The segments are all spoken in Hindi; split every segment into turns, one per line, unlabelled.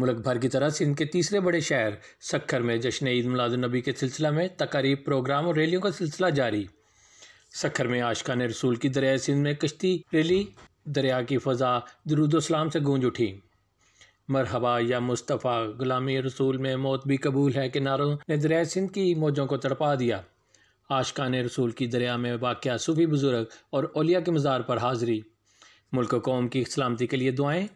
मुल्क भर की तरह सिंध के तीसरे बड़े शहर सक्खर में जश्न ईद मिलादुन्नबी के सिलसिला में तकारीब, प्रोग्राम और रैलियों का सिलसिला जारी। सक्खर में आशिकाने रसूल की दरिया सिंध में कश्ती रैली दरिया की फ़ज़ा दुरूद व सलाम से गूंज उठी। मरहबा या मुस्तफ़ा गुलामी रसूल में मौत भी कबूल है के नारों ने दरिया सिंध की मौजों को तड़पा दिया। आशिकाने रसूल की दरिया में वाक़या सूफ़ी बुज़ुर्ग और औलिया के मज़ार पर हाज़री। मुल्क कौम की सलामती के लिए दुआएं।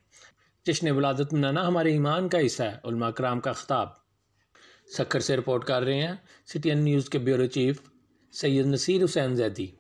जश्न विलादत मनाना हमारे ईमान का हिस्सा है। उलमा कराम का ख़िताब। सक्खर से रिपोर्ट कर रहे हैं CTN न्यूज़ के ब्यूरो चीफ सैयद नसीर हुसैन जैदी।